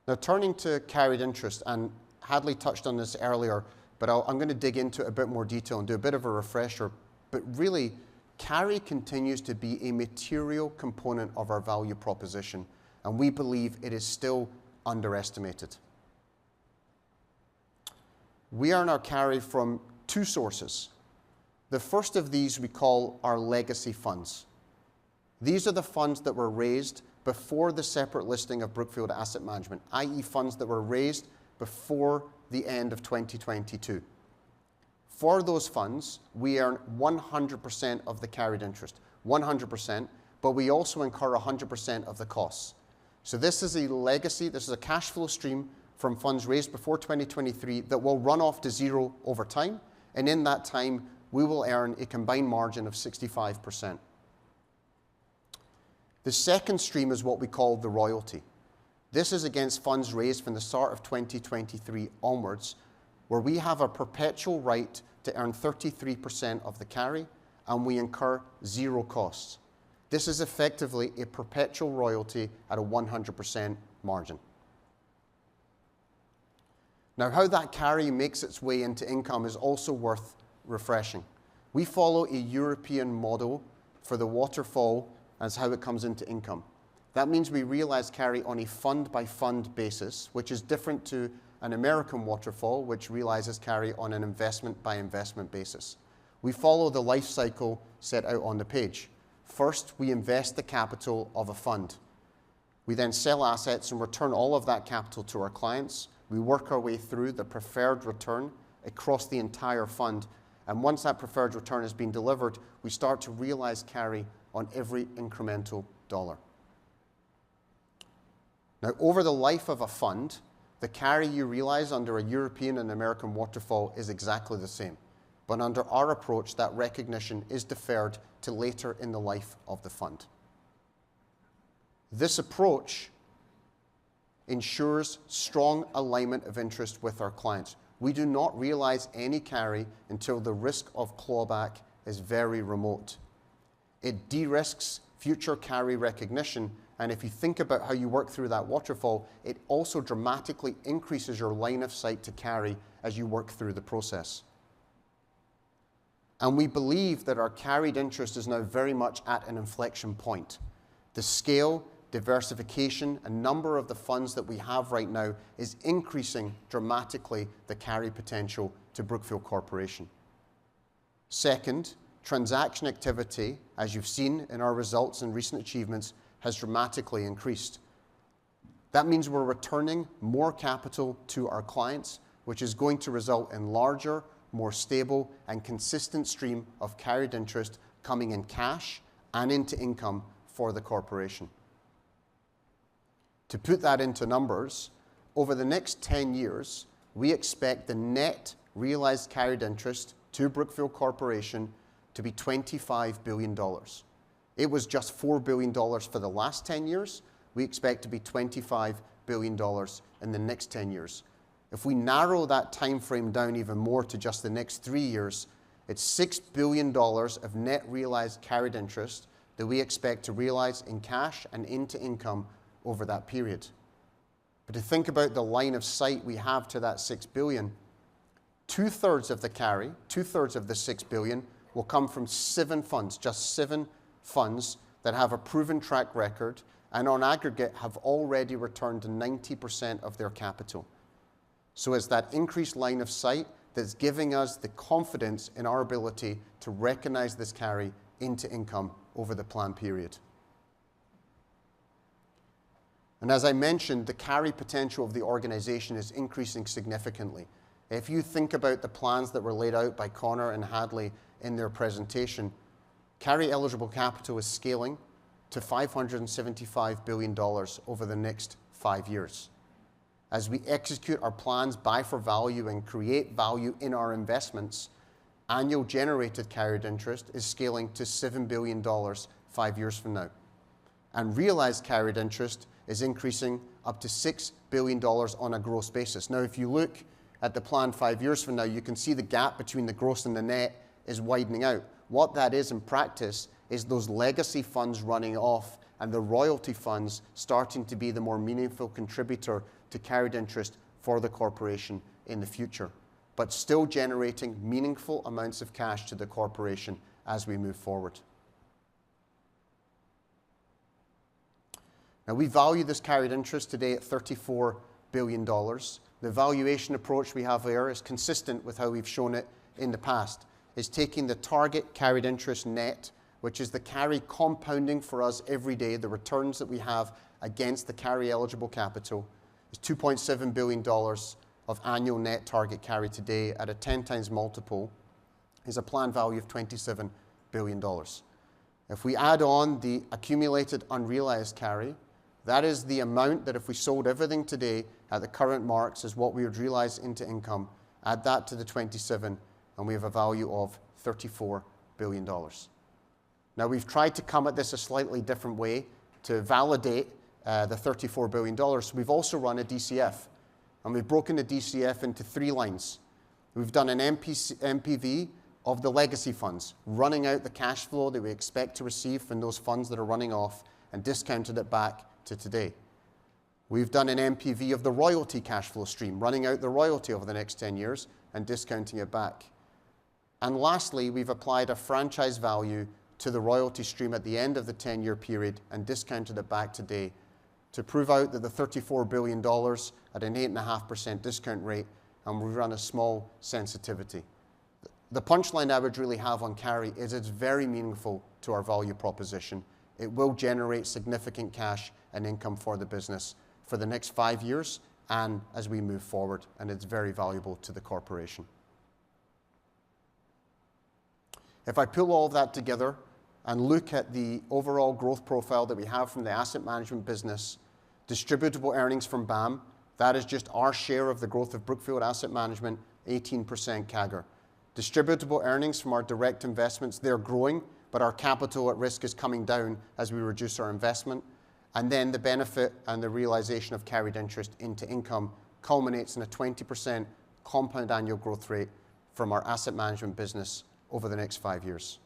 Now, turning to carried interest, and Hadley touched on this earlier, but I'm going to dig into it a bit more detail and do a bit of a refresher. But really, carry continues to be a material component of our value proposition, and we believe it is still underestimated. We earn our carry from two sources. The first of these we call our legacy funds. These are the funds that were raised before the separate listing of Brookfield Asset Management, i.e. funds that were raised before the end of 2022. For those funds, we earn 100% of the carried interest, 100%, but we also incur 100% of the costs. So this is a legacy, this is a cash flow stream from funds raised before 2023 that will run off to zero over time, and in that time, we will earn a combined margin of 65%. The second stream is what we call the royalty. This is against funds raised from the start of 2023 onwards, where we have a perpetual right to earn 33% of the carry, and we incur zero costs. This is effectively a perpetual royalty at a 100% margin. Now, how that carry makes its way into income is also worth refreshing. We follow a European model for the waterfall as how it comes into income. That means we realize carry on a fund-by-fund basis, which is different to an American waterfall, which realizes carry on an investment-by-investment basis. We follow the life cycle set out on the page. First, we invest the capital of a fund. We then sell assets and return all of that capital to our clients. We work our way through the preferred return across the entire fund. And once that preferred return has been delivered, we start to realize carry on every incremental dollar. Now, over the life of a fund, the carry you realize under a European and American waterfall is exactly the same. But under our approach, that recognition is deferred to later in the life of the fund. This approach ensures strong alignment of interest with our clients. We do not realize any carry until the risk of clawback is very remote. It de-risks future carry recognition, and if you think about how you work through that waterfall, it also dramatically increases your line of sight to carry as you work through the process. And we believe that our carried interest is now very much at an inflection point. The scale, diversification, and number of the funds that we have right now is increasing dramatically the carry potential to Brookfield Corporation. Second, transaction activity, as you've seen in our results and recent achievements, has dramatically increased. That means we're returning more capital to our clients, which is going to result in larger, more stable, and consistent stream of carried interest coming in cash and into income for the corporation. To put that into numbers, over the next 10 years, we expect the net realized carried interest to Brookfield Corporation to be $25 billion. It was just $4 billion for the last 10 years. We expect to be $25 billion in the next 10 years. If we narrow that time frame down even more to just the next 3 years, it's $6 billion of net realized carried interest that we expect to realize in cash and into income over that period. But to think about the line of sight we have to that $6 billion, two-thirds of the carry, two-thirds of the $6 billion will come from 7 funds, just 7 funds that have a proven track record and on aggregate have already returned 90% of their capital. So it's that increased line of sight that's giving us the confidence in our ability to recognize this carry into income over the plan period. And as I mentioned, the carry potential of the organization is increasing significantly. If you think about the plans that were laid out by Connor and Hadley in their presentation, carry eligible capital is scaling to $575 billion over the next 5 years. As we execute our plans, buy for value, and create value in our investments, annual generated carried interest is scaling to $7 billion 5 years from now. And realized carried interest is increasing up to $6 billion on a gross basis. Now, if you look at the plan 5 years from now, you can see the gap between the gross and the net is widening out. What that is in practice is those legacy funds running off and the royalty funds starting to be the more meaningful contributor to carried interest for the corporation in the future, but still generating meaningful amounts of cash to the corporation as we move forward. Now, we value this carried interest today at $34 billion. The valuation approach we have there is consistent with how we've shown it in the past. It's taking the target carried interest net, which is the carry compounding for us every day, the returns that we have against the carry eligible capital, is $2.7 billion of annual net target carry today at a 10 times multiple, is a planned value of $27 billion. If we add on the accumulated unrealized carry, that is the amount that if we sold everything today at the current marks is what we would realize into income, add that to the 27, and we have a value of $34 billion. Now, we've tried to come at this a slightly different way to validate the $34 billion. So we've also run a DCF, and we've broken the DCF into 3 lines. We've done an MPV of the legacy funds, running out the cash flow that we expect to receive from those funds that are running off and discounted it back to today. We've done an MPV of the royalty cash flow stream, running out the royalty over the next 10 years and discounting it back. And lastly, we've applied a franchise value to the royalty stream at the end of the 10-year period and discounted it back today to prove out that the $34 billion at an 8.5% discount rate, and we run a small sensitivity. The punchline I would really have on carry is it's very meaningful to our value proposition. It will generate significant cash and income for the business for the next 5 years and as we move forward, and it's very valuable to the corporation. If I pull all of that together and look at the overall growth profile that we have from the asset management business, distributable earnings from BAM, that is just our share of the growth of Brookfield Asset Management, 18% CAGR. Distributable earnings from our direct investments, they're growing, but our capital at risk is coming down as we reduce our investment. And then the benefit and the realization of carried interest into income culminates in a 20% compound annual growth rate from our asset management business over the next 5 years.